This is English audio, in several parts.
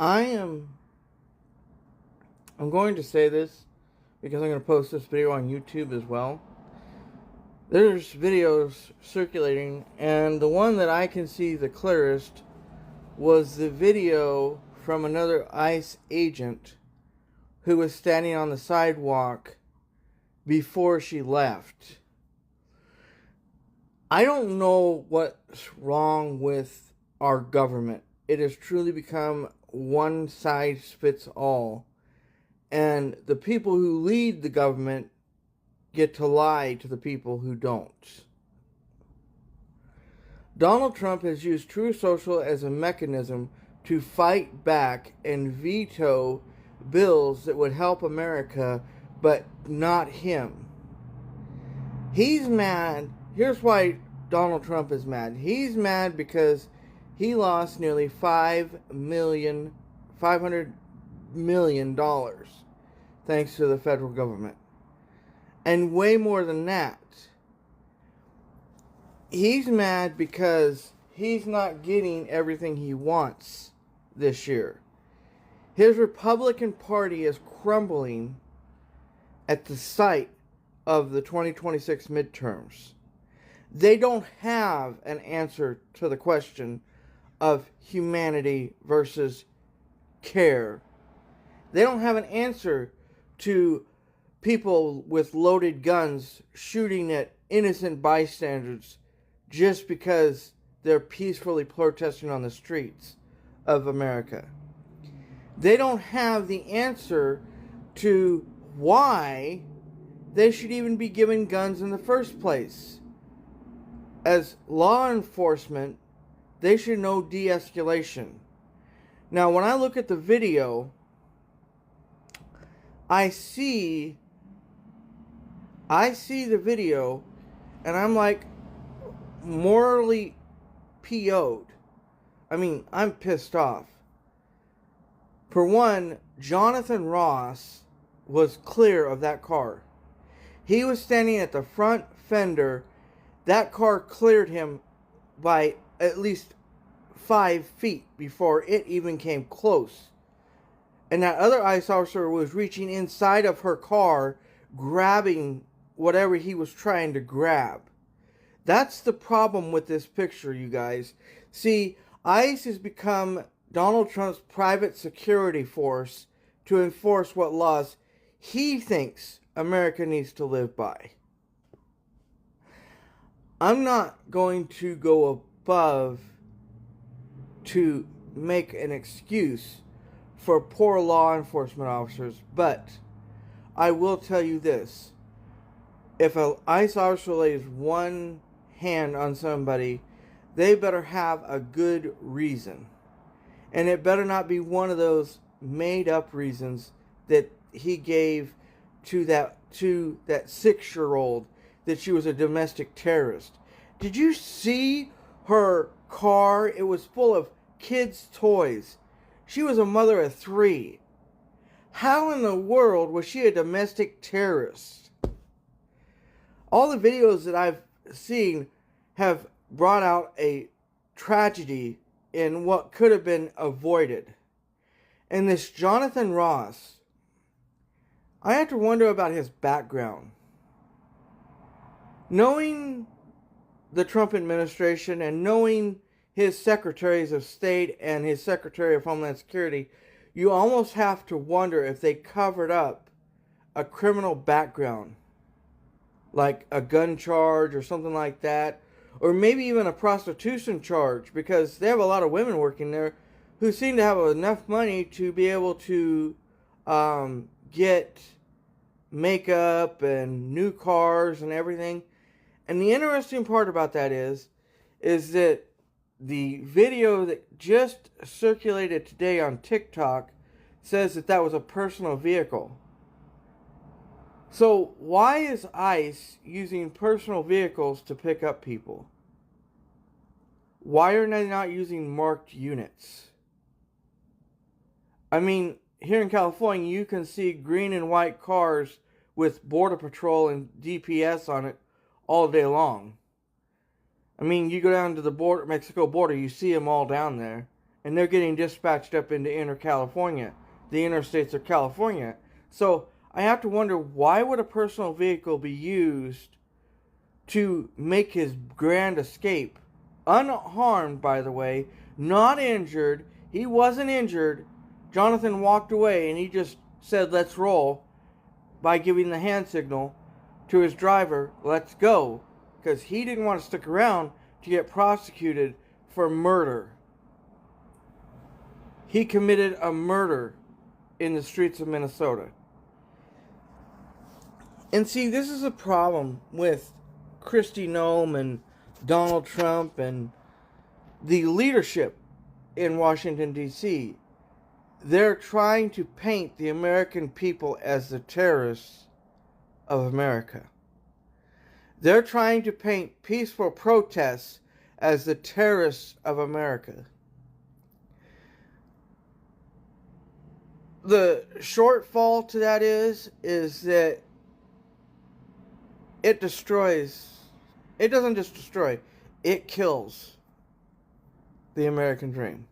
I'm going to say this because I'm going to post this video on YouTube as well. There's videos circulating, and the one that I can see the clearest was the video from another ICE agent who was standing on the sidewalk before she left. I don't know what's wrong with our government. It has truly become one size fits all. And the people who lead the government get to lie to the people who don't. Donald Trump has used Truth Social as a mechanism to fight back and veto bills that would help America, but not him. He's mad. Here's why Donald Trump is mad. He's mad because he lost nearly $500 million thanks to the federal government. And way more than that. He's mad because he's not getting everything he wants this year. His Republican Party is crumbling at the sight of the 2026 midterms. They don't have an answer to the question of humanity versus care. They don't have an answer to people with loaded guns shooting at innocent bystanders just because they're peacefully protesting on the streets of America. They don't have the answer to why they should even be given guns in the first place. As law enforcement, they should know de-escalation. Now, when I look at the video, I see the video, and I'm like morally PO'd. I mean, I'm pissed off. For one, Jonathan Ross was clear of that car. He was standing at the front fender. That car cleared him by at least 5 feet before it even came close. And that other ICE officer was reaching inside of her car, grabbing whatever he was trying to grab. That's the problem with this picture, you guys. See, ICE has become Donald Trump's private security force to enforce what laws he thinks America needs to live by. I'm not going to go above to make an excuse for poor law enforcement officers, but I will tell you this. If an ICE officer lays one hand on somebody, they better have a good reason. And it better not be one of those made-up reasons that he gave to that 6-year-old that she was a domestic terrorist. Did you see her car? It was full of kids' toys. She was a mother of 3. How in the world was she a domestic terrorist? All the videos that I've seen have brought out a tragedy in what could have been avoided. And this Jonathan Ross, I have to wonder about his background. Knowing the Trump administration and knowing his secretaries of state and his secretary of Homeland Security, you almost have to wonder if they covered up a criminal background, like a gun charge or something like that, or maybe even a prostitution charge, because they have a lot of women working there who seem to have enough money to be able to get makeup and new cars and everything. And the interesting part about that is that the video that just circulated today on TikTok says that that was a personal vehicle. So why is ICE using personal vehicles to pick up people? Why are they not using marked units? I mean, here in California, you can see green and white cars with Border Patrol and DPS on it all day long. I mean, you go down to the border, Mexico border, you see them all down there. and they're getting dispatched up into inner California, the interstates of California. So I have to wonder, why would a personal vehicle be used to make his grand escape? Unharmed, by the way, not injured. He wasn't injured. Jonathan walked away and he just said, let's roll, by giving the hand signal to his driver, let's go, because he didn't want to stick around to get prosecuted for murder. He committed a murder in the streets of Minnesota. And see, this is a problem with Kristi Noem and Donald Trump and the leadership in Washington, D.C. They're trying to paint the American people as the terrorists of America. They're trying to paint peaceful protests as the terrorists of America. The shortfall to that is that it destroys, it doesn't just destroy, it kills the American dream.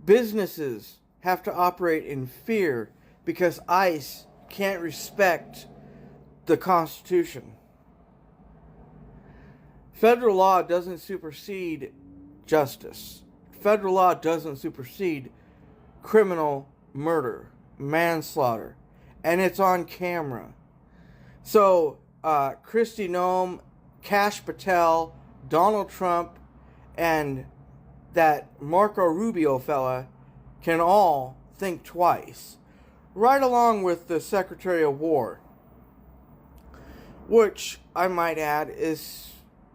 Businesses have to operate in fear because ICE can't respect the Constitution. Federal law doesn't supersede justice. Federal law doesn't supersede criminal murder, manslaughter, and it's on camera. So, Kristi Noem, Kash Patel, Donald Trump, and that Marco Rubio fella can all think twice, right along with the Secretary of War, which I might add is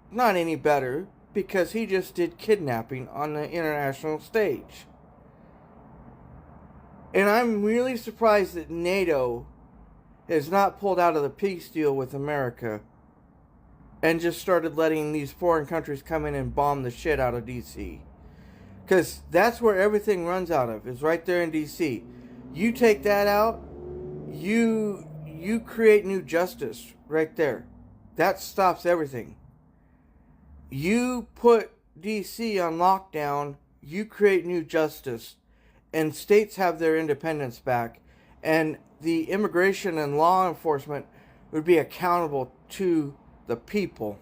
not any better because he just did kidnapping on the international stage. And I'm really surprised that NATO has not pulled out of the peace deal with America and just started letting these foreign countries come in and bomb the shit out of D.C. Because that's where everything runs out of, is right there in D.C. You take that out, you create new justice right there. That stops everything. You put D.C. on lockdown, you create new justice, and states have their independence back, and the immigration and law enforcement would be accountable to the people.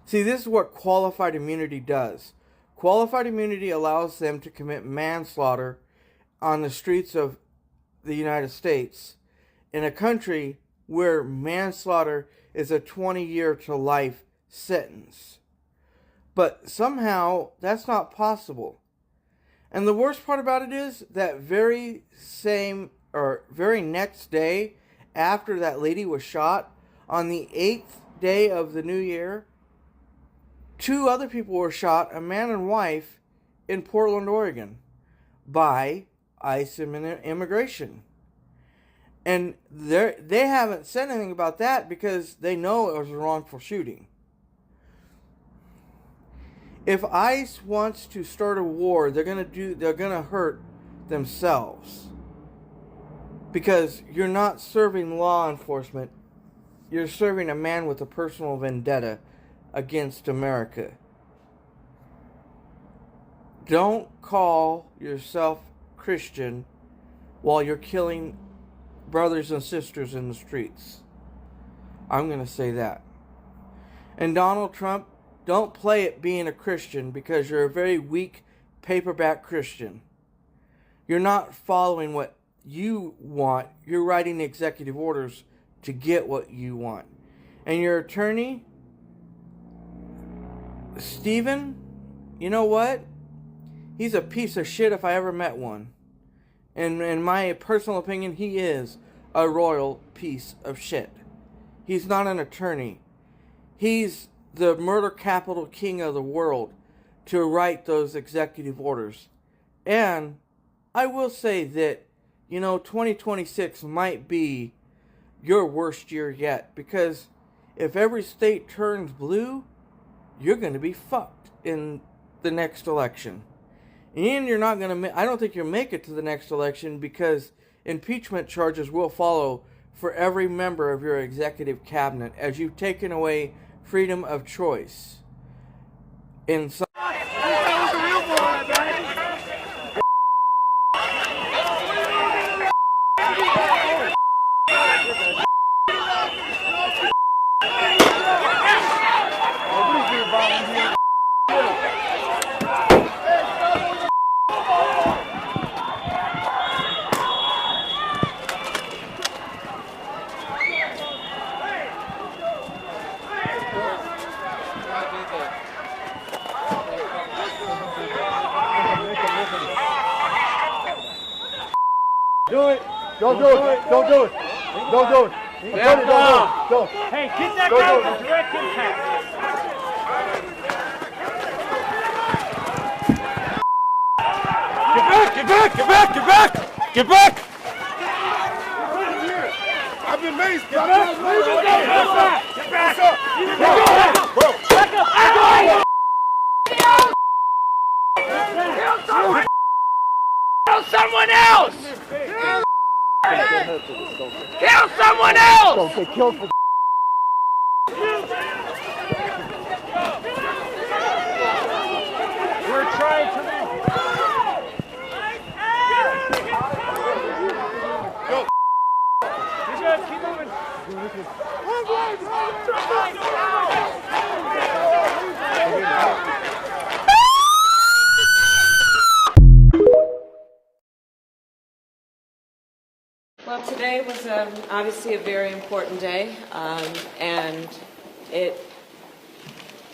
See, this is what qualified immunity does. Qualified immunity allows them to commit manslaughter on the streets of the United States in a country where manslaughter is a 20-year to life sentence. But somehow that's not possible. And the worst part about it is that very next day after that lady was shot, on the 8th day of the new year, 2 other people were shot, a man and wife, in Portland, Oregon, by ICE immigration. And they haven't said anything about that because they know it was a wrongful shooting. If ICE wants to start a war, they're gonna hurt themselves. Because you're not serving law enforcement, you're serving a man with a personal vendetta against America. Don't call yourself Christian while you're killing brothers and sisters in the streets. I'm going to say that. And Donald Trump, don't play at being a Christian because you're a very weak paperback Christian. You're not following what you want. You're writing executive orders to get what you want. And your attorney, Stephen, you know what? He's a piece of shit if I ever met one. And in my personal opinion, he is a royal piece of shit. He's not an attorney. He's the murder capital king of the world to write those executive orders. And I will say that, 2026 might be your worst year yet. Because if every state turns blue, you're going to be fucked in the next election. And you're not going to, I don't think you'll make it to the next election because impeachment charges will follow for every member of your executive cabinet as you've taken away freedom of choice. In some Do it. Don't do it. Don't do it. Don't do it. Don't. Hey, get that guy for direct impact. Get back! Get back! Get back! Get back! Get back! I've been amazed. Get back! Get back! Get back! Bro! Back up! Kill someone else! Kill someone else! Don't get killed for We're trying to move. Go! You're good. Keep moving. Well, today was obviously a very important day, and it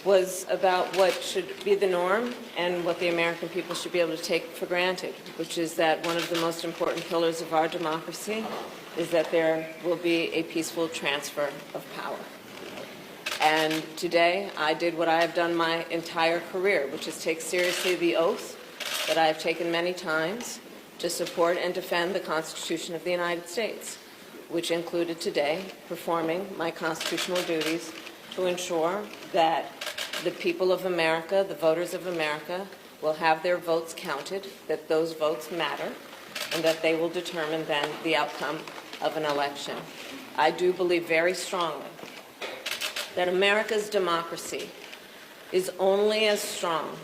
was about what should be the norm and what the American people should be able to take for granted, which is that one of the most important pillars of our democracy is that there will be a peaceful transfer of power. And today, I did what I have done my entire career, which is take seriously the oath that I have taken many times to support and defend the Constitution of the United States, which included today performing my constitutional duties to ensure that the people of America, the voters of America, will have their votes counted, that those votes matter, and that they will determine then the outcome of an election. I do believe very strongly that America's democracy is only as strong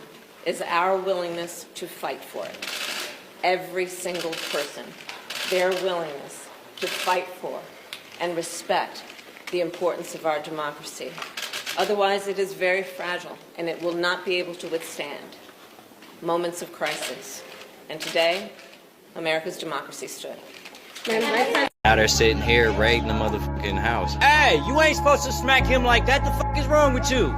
as our willingness to fight for it. Every single person, their willingness to fight for and respect the importance of our democracy. Otherwise, it is very fragile, and it will not be able to withstand moments of crisis. And today, America's democracy stood. Now they're sitting here raiding the motherfucking house. Hey, you ain't supposed to smack him like that. The fuck is wrong with you?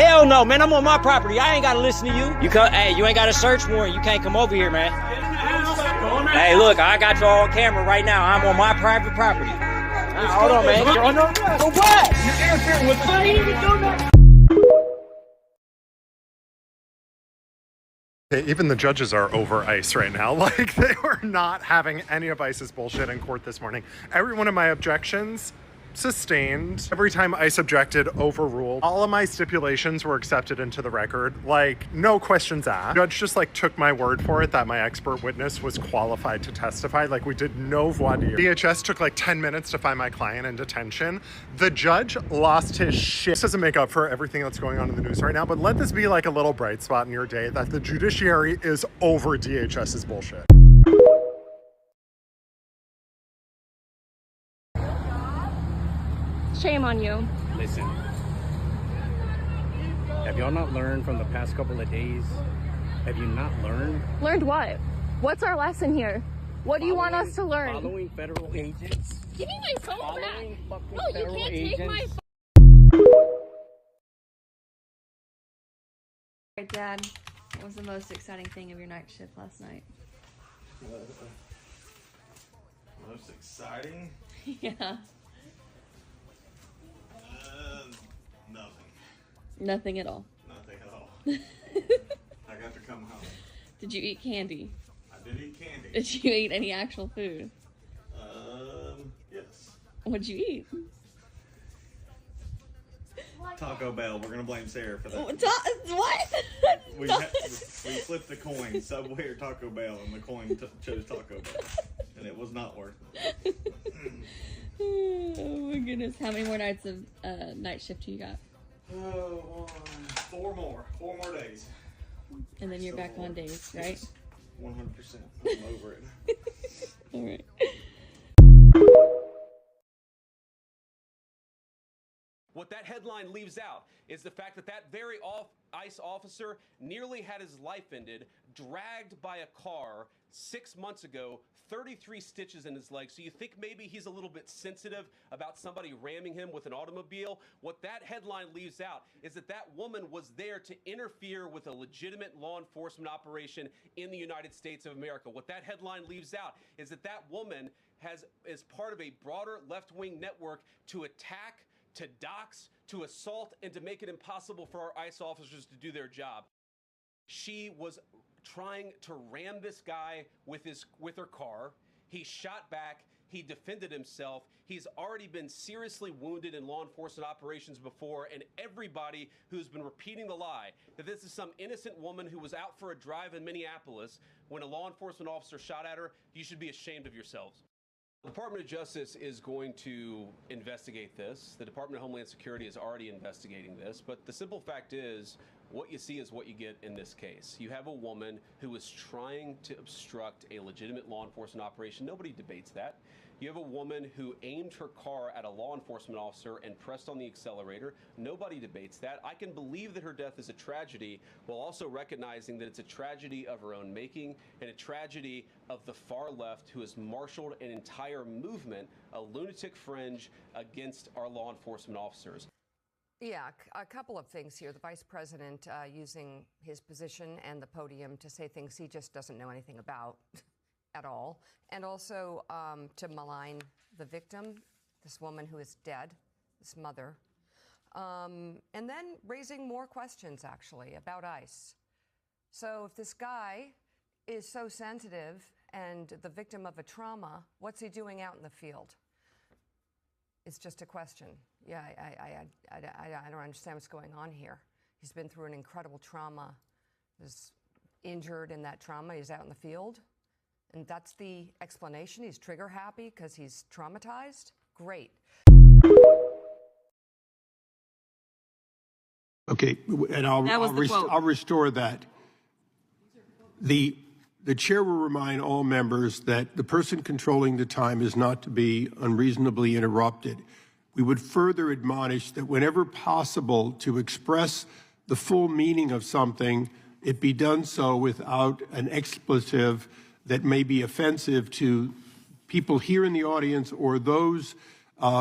Hell no, man. I'm on my property. I ain't gotta listen to you. Hey, you ain't got a search warrant. You can't come over here, man. Hey, look, I got you all on camera right now. I'm on my private property. Hold on, man. For what? You're interfering with me. I ain't even doing that. Even the judges are over ICE right now. Like, they were not having any of ICE's bullshit in court this morning. Every one of my objections sustained. Every time ICE objected, overruled. All of my stipulations were accepted into the record. Like, no questions asked. The judge just like took my word for it that my expert witness was qualified to testify. Like, we did no voir dire. DHS took like 10 minutes to find my client in detention. The judge lost his shit. This doesn't make up for everything that's going on in the news right now, but let this be like a little bright spot in your day that the judiciary is over DHS's bullshit. Shame on you. Listen, have y'all not learned from the past couple of days? Have you not learned? Learned what? What's our lesson here? What do you want us to learn? Following federal agents. Give me my phone back. No, you can't take my phone. Right, Dad, what was the most exciting thing of your night shift last night? Most exciting? Yeah. Nothing. Nothing at all. Nothing at all. I got to come home. Did you eat candy? I did eat candy. Did you eat any actual food? Yes. What'd you eat? Taco Bell. We're gonna blame Sarah for that. What? We flipped the coin, Subway or Taco Bell, and the coin chose Taco Bell, and it was not worth it. Oh my goodness. How many more nights of night shift do you got? Four more days. And then you're back on days, right? 100%. I'm over it. All right. What that headline leaves out is the fact that that very ICE officer nearly had his life ended, dragged by a car 6 months ago, 33 stitches in his leg. So you think maybe he's a little bit sensitive about somebody ramming him with an automobile? What that headline leaves out is that that woman was there to interfere with a legitimate law enforcement operation in the United States of America. What that headline leaves out is that that woman is part of a broader left-wing network to attack, to dox, to assault, and to make it impossible for our ICE officers to do their job. She was trying to ram this guy with her car. He shot back. He defended himself. He's already been seriously wounded in law enforcement operations before, and everybody who's been repeating the lie that this is some innocent woman who was out for a drive in Minneapolis when a law enforcement officer shot at her, you should be ashamed of yourselves. The Department of Justice is going to investigate this. The Department of Homeland Security is already investigating this, but the simple fact is, what you see is what you get in this case. You have a woman who is trying to obstruct a legitimate law enforcement operation. Nobody debates that. You have a woman who aimed her car at a law enforcement officer and pressed on the accelerator. Nobody debates that. I can believe that her death is a tragedy, while also recognizing that it's a tragedy of her own making and a tragedy of the far left who has marshaled an entire movement, a lunatic fringe, against our law enforcement officers. Yeah, a couple of things here. The vice president using his position and the podium to say things he just doesn't know anything about at all. And also to malign the victim, this woman who is dead, this mother. And then raising more questions, actually, about ICE. So if this guy is so sensitive and the victim of a trauma, what's he doing out in the field? It's just a question. Yeah, I don't understand what's going on here. He's been through an incredible trauma. He's injured in that trauma. He's out in the field. And that's the explanation. He's trigger happy because he's traumatized. Great. Okay, and I'll restore that. The chair will remind all members that the person controlling the time is not to be unreasonably interrupted. We would further admonish that whenever possible to express the full meaning of something, it be done so without an expletive that may be offensive to people here in the audience or those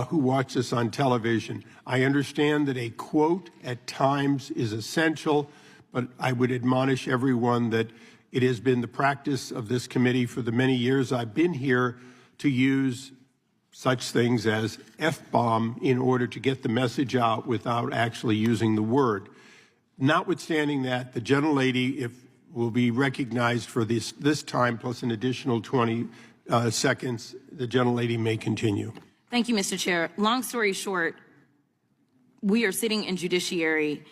who watch this on television. I understand that a quote at times is essential, but I would admonish everyone that it has been the practice of this committee for the many years I've been here to use such things as F-bomb in order to get the message out without actually using the word. Notwithstanding that, the gentlelady will be recognized for this time plus an additional 20 seconds. The gentlelady may continue. Thank you, Mr. Chair. Long story short, we are sitting in judiciary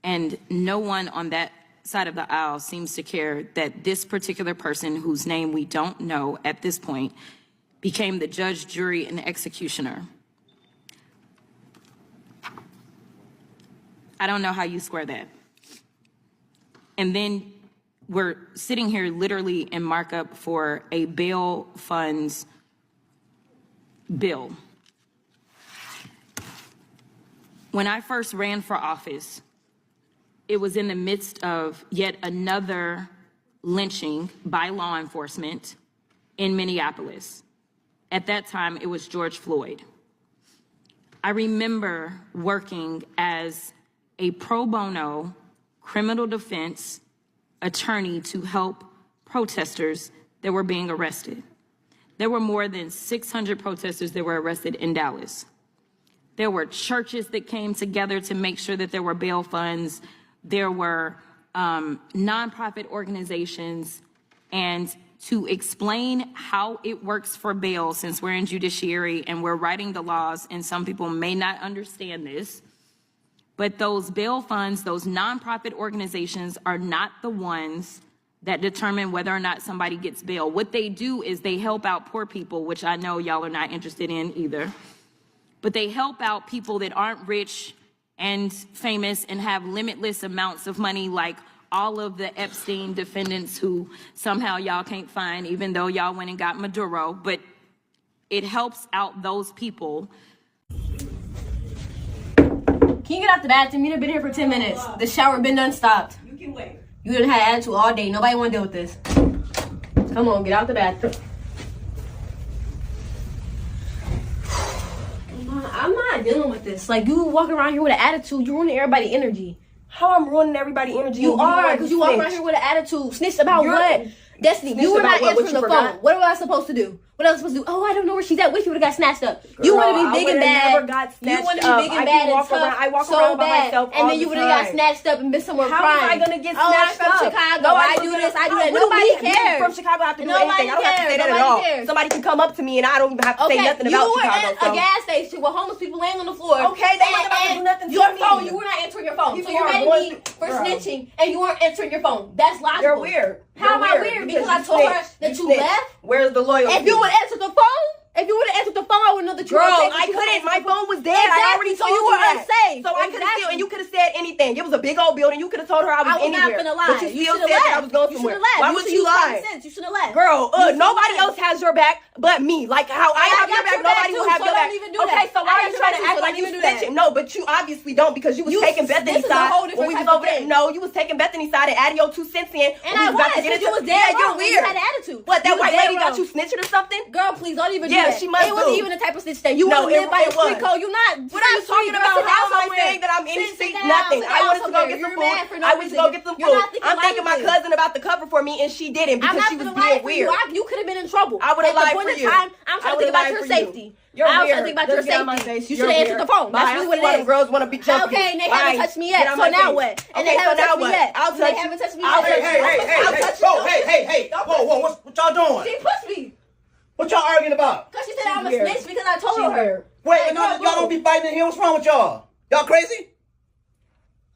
and no one on that side of the aisle seems to care that this particular person, whose name we don't know at this point, became the judge, jury, and executioner. I don't know how you square that. And then we're sitting here literally in markup for a bail funds bill. When I first ran for office, it was in the midst of yet another lynching by law enforcement in Minneapolis. At that time, it was George Floyd. I remember working as a pro bono criminal defense attorney to help protesters that were being arrested. There were more than 600 protesters that were arrested in Dallas. There were churches that came together to make sure that there were bail funds. There were nonprofit organizations, and to explain how it works for bail, since we're in judiciary and we're writing the laws, and some people may not understand this, but those bail funds, those nonprofit organizations are not the ones that determine whether or not somebody gets bail. What they do is they help out poor people, which I know y'all are not interested in either, but they help out people that aren't rich and famous and have limitless amounts of money, like all of the Epstein defendants who somehow y'all can't find, even though y'all went and got Maduro, but it helps out those people. Can you get out the bathroom? You've been here for 10 minutes. The shower been done stopped. You can wait. You done had attitude all day. Nobody want to deal with this. Come on, get out the bathroom. I'm not dealing with this. Like, you walk around here with an attitude, you're ruining everybody's energy. How I'm ruining everybody's energy? You are, because you walk around here with an attitude. Snitched about what? Destiny, you were not answering the phone. What was I supposed to do? What else was supposed to do? Oh, I don't know where she's at. Wish you would have got snatched up. You want to be big and bad. You want to be big and bad and tough. I walk around by myself and then you would have got snatched up and been somewhere crying. How am I going to get snatched up? I'm from Chicago. I do this. I do that. Nobody cares. From Chicago, I have to do anything. I don't have to say that at all. Somebody can come up to me and I don't even have to say nothing about Chicago. You were at a gas station with homeless people laying on the floor. Okay, they weren't about to do nothing to me. Your phone, you were not answering your phone. So you're mad at me for snitching and you weren't answering your phone. That's logical. You're weird. How am I weird? Because I told her that you left? Where's the loyalty? If you would answer the phone, I would know that you were Girl, I couldn't. My phone was dead. I already told you were that. unsafe. So I could have still, and you could have said anything. It was a big old building. You could have told her I was anywhere. Not gonna lie. But you still said that I was going somewhere. Why would you lie? You should have left. Girl, nobody else has your back but me. Like how I have your back, nobody will have your back. Okay, so why are you trying to act like you snitching? No, but you obviously don't because you was taking Bethany's side when we was over there. No, you was taking Bethany's side and adding your 2 cents in. And I was. You was dead. You're weird. You had attitude. What? That white lady got you snitching or something? Girl, please don't even do that. Yeah, she must. It wasn't even the type of snitch that you want to live by the street code. You not. What are you talking about? How am I saying that I'm in street? Nothing. I wanted to go get some food. I went to go get some food. I'm thinking my cousin about to cover for me, and she didn't because she was being weird. You could have been in trouble. I would have lied for you. I'm trying to think about your safety. I'm trying to think about your safety. You should have answered the phone. That's really what it is. Girls want to be jumping. Okay, and they haven't touched me yet. So now what? And they haven't touched me yet. I'll touch you. They haven't touched me yet. Hey, whoa, what y'all doing? She pushed me. What y'all arguing about? Because she said I'm a snitch because I told her. Wait, y'all don't be fighting in here. What's wrong with y'all? Y'all crazy?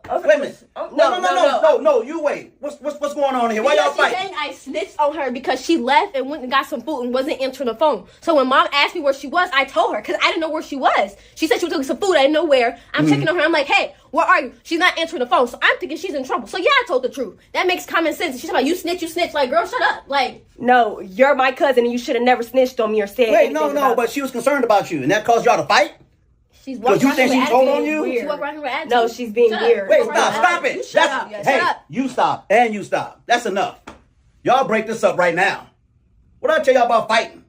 Wait a minute. No, you wait. What's going on here? Why y'all fighting? She's saying I snitched on her because she left and went and got some food and wasn't answering the phone. So when mom asked me where she was, I told her because I didn't know where she was. She said she was taking some food. I didn't know where. I'm checking on her. I'm like, hey, where are you? She's not answering the phone. So I'm thinking she's in trouble. So yeah, I told the truth. That makes common sense. She's like, you snitch. Like, girl, shut up. Like, no, you're my cousin and you should have never snitched on me or said anything. No, but she was concerned about you and that caused y'all to fight? She's walking around she told on you? She walked around here with attitude. No, she's being weird. Wait, stop it. You shut up. You stop and you stop. That's enough. Y'all break this up right now. What did I tell y'all about fighting?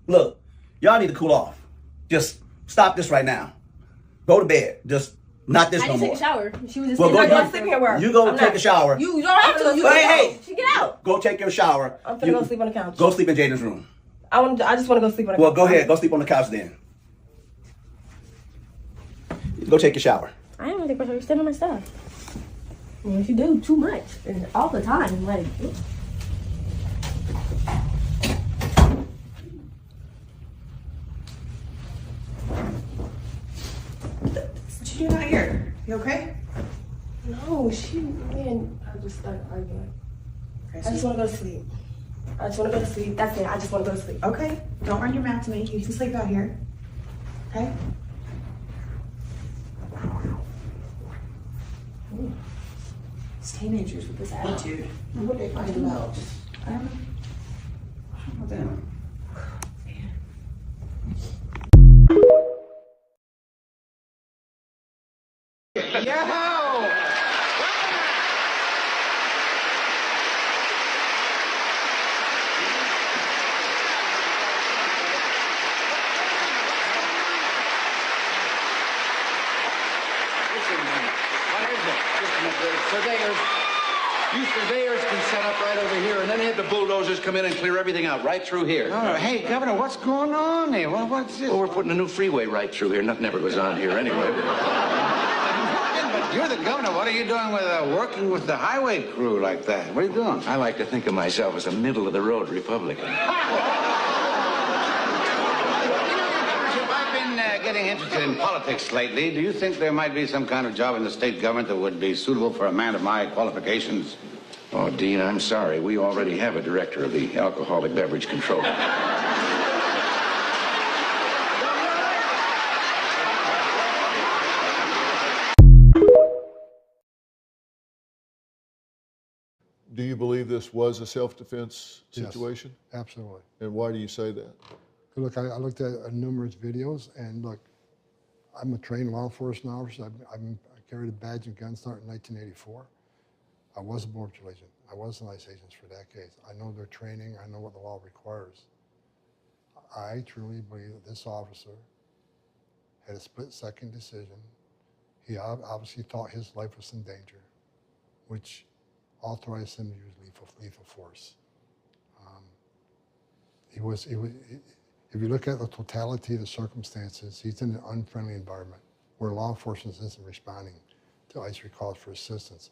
Look, y'all need to cool off. Just stop this right now. Go to bed. Just not this no more. I didn't take a shower. She was just sleeping here where? You go take a shower. You don't have to. Hey. She get out. Go take your shower. I'm gonna go sleep on the couch. Go sleep in Jaden's room. I just want to go sleep on the couch. Well, go ahead. Go sleep on the couch then. Go take your shower. I don't think you're standing on my stuff. I mean, if you do too much and all the time, like. What you doing out here? You okay? No, I just started arguing. I just want to go to sleep. That's it. I just want to go to sleep. Okay. Don't run your mouth to me. You can sleep out here. Okay? It's teenagers with this attitude. What are they fighting about? I don't know. What the hell? You surveyors can set up right over here, and then have the bulldozers come in and clear everything out right through here. Oh, hey, Governor, what's going on here? What's this? Well, we're putting a new freeway right through here. Nothing ever goes on here anyway. But you're the governor. What are you doing with working with the highway crew like that? What are you doing? I like to think of myself as a middle-of-the-road Republican. I've been getting interested in politics lately. Do you think there might be some kind of job in the state government that would be suitable for a man of my qualifications? Oh, Dean, I'm sorry. We already have a director of the Alcoholic Beverage Control. Do you believe this was a self-defense situation? Yes, absolutely. And why do you say that? Look, I looked at numerous videos, and look, I'm a trained law enforcement officer. I carried a badge and gun start in 1984. I was a border patrol agent. I was an ICE agent for decades. I know their training. I know what the law requires. I truly believe that this officer had a split-second decision. He obviously thought his life was in danger, which authorized him to use lethal force. If you look at the totality of the circumstances, he's in an unfriendly environment where law enforcement isn't responding to ICE recalls for assistance.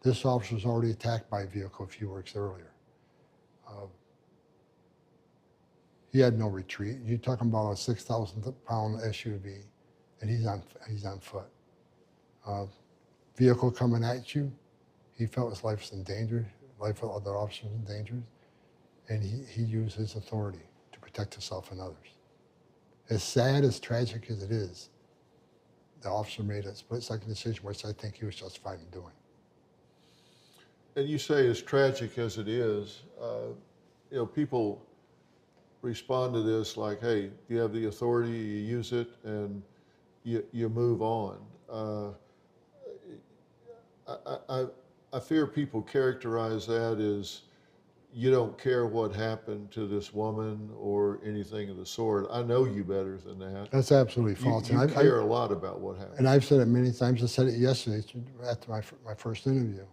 This officer was already attacked by a vehicle a few weeks earlier. He had no retreat. You're talking about a 6,000-pound SUV, and he's on foot. Vehicle coming at you, he felt his life was in danger, life of other officers in danger, and he used his authority to protect himself and others. As sad, as tragic as it is, the officer made a split-second decision, which I think he was justified in doing. And you say as tragic as it is, you know, people respond to this like, hey, you have the authority, you use it, and you move on. I fear people characterize that as you don't care what happened to this woman or anything of the sort. I know you better than that. That's absolutely false. You care a lot about what happened. And I've said it many times. I said it yesterday after my first interview,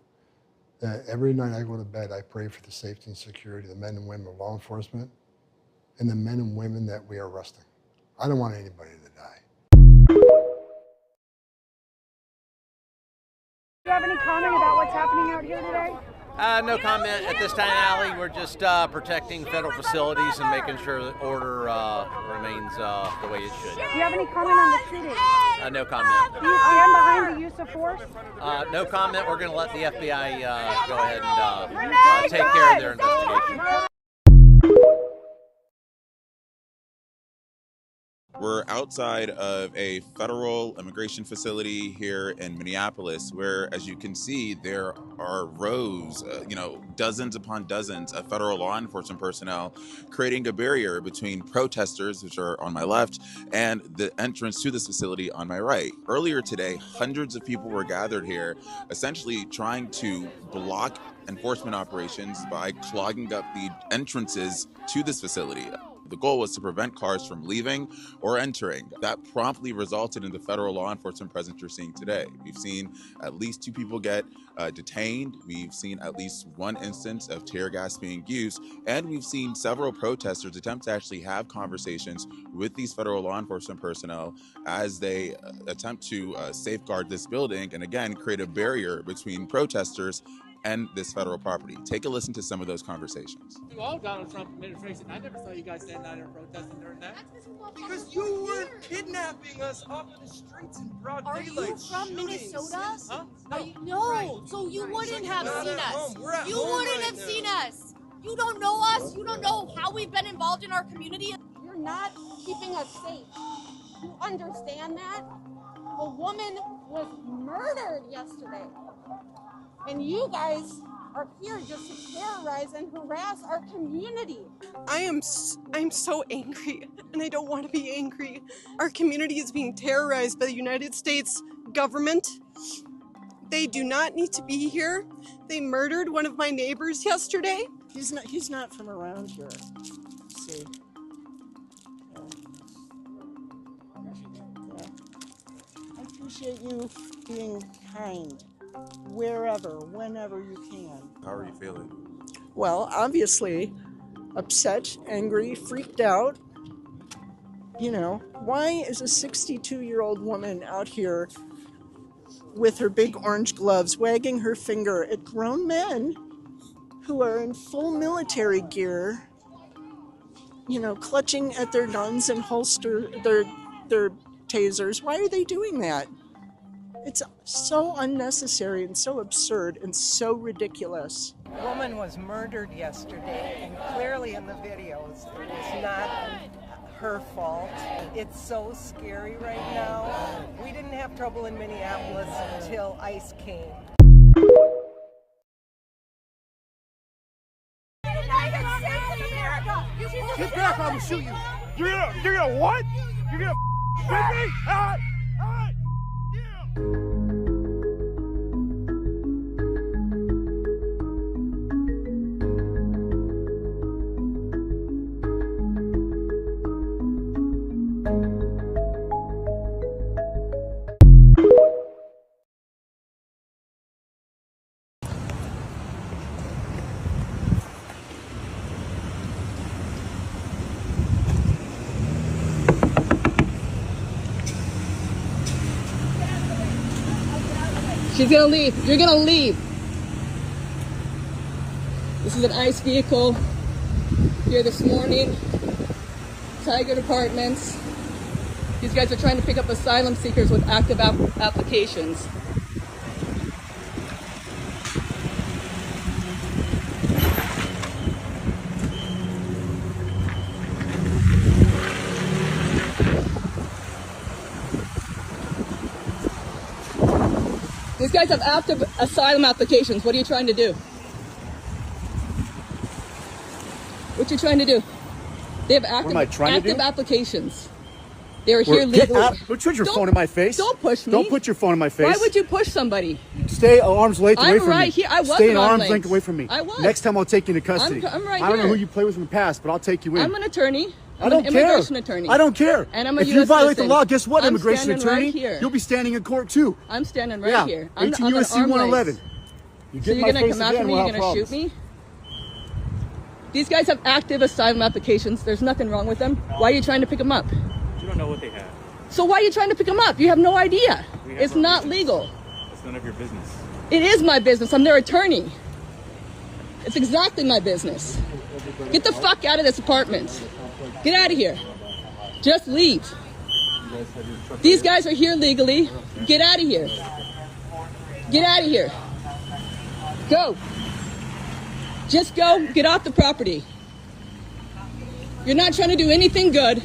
that every night I go to bed, I pray for the safety and security of the men and women of law enforcement and the men and women that we are arresting. I don't want anybody to die. Do you have any comment about what's happening out here today? No comment at this time, Allie. We're just protecting federal facilities and making sure that order remains the way it should. Do you have any comment on the shooting? No comment. Do you stand behind the use of force? No comment. We're going to let the FBI go ahead and take care of their investigation. We're outside of a federal immigration facility here in Minneapolis, where, as you can see, there are rows, dozens upon dozens of federal law enforcement personnel creating a barrier between protesters, which are on my left, and the entrance to this facility on my right. Earlier today, hundreds of people were gathered here, essentially trying to block enforcement operations by clogging up the entrances to this facility. The goal was to prevent cars from leaving or entering. That promptly resulted in the federal law enforcement presence you're seeing today. We've seen at least 2 people get detained. We've seen at least 1 instance of tear gas being used. And we've seen several protesters attempt to actually have conversations with these federal law enforcement personnel as they attempt to safeguard this building and, again, create a barrier between protesters and this federal property. Take a listen to some of those conversations. Through all Donald Trump administration, I never saw you guys standing out here protesting during that. Because you were kidnapping us off of the streets in broad daylight. Are you from Minnesota? Huh? No, Right. so you We're wouldn't have not seen at us. home. We're at You home wouldn't right have now. seen us. You don't know us. You don't know how we've been involved in our community. You're not keeping us safe. You understand that? A woman was murdered yesterday. And you guys are here just to terrorize and harass our community. I'm so angry, and I don't want to be angry. Our community is being terrorized by the United States government. They do not need to be here. They murdered one of my neighbors yesterday. He's not from around here. See. I appreciate you being kind wherever, whenever you can. How are you feeling? Well, obviously upset, angry, freaked out. You know, why is a 62-year-old woman out here with her big orange gloves wagging her finger at grown men who are in full military gear, clutching at their guns and holster their tasers? Why are they doing that? It's so unnecessary and so absurd and so ridiculous. A woman was murdered yesterday, and clearly in the videos, it was not her fault. It's so scary right now. We didn't have trouble in Minneapolis until ICE came. Get back, I'm gonna shoot you. You're gonna what? You're gonna with me? All right. She's gonna leave. You're gonna leave. This is an ICE vehicle here this morning. Tiger Apartments. These guys are trying to pick up asylum seekers with active applications. These guys have active asylum applications. What are you trying to do? What you trying to do? They have active applications. They're here legally. Don't put your phone in my face. Don't push me. Don't put your phone in my face. Why would you push somebody? Stay arm's length away from me. I'm right here. I was Stay an arm's length away from me. I was. Next time I'll take you into custody. I'm right I don't know here. who you play with in the past, but I'll take you in. I'm an attorney. I don't an care. Immigration attorney. I don't care. And I'm a if US you violate citizen. the law, guess what, I'm immigration standing attorney? right here. You'll be standing in court too. I'm standing right here. I'm 18 an U.S.C. arm 111. length. You So get you're my gonna face come after again, me? we'll You're have gonna shoot problems. me? These guys have active asylum applications. There's nothing wrong with them. Why are you trying to pick them up? You don't know what they have. So why are you trying to pick them up? You have no idea. It's not legal. It's none of your business. It is my business. I'm their attorney. It's exactly my business. Get the fuck out of this apartment. Get out of here. Just leave. These guys are here legally. Get out of here. Get out of here. Go. Just go. Get off the property. You're not trying to do anything good.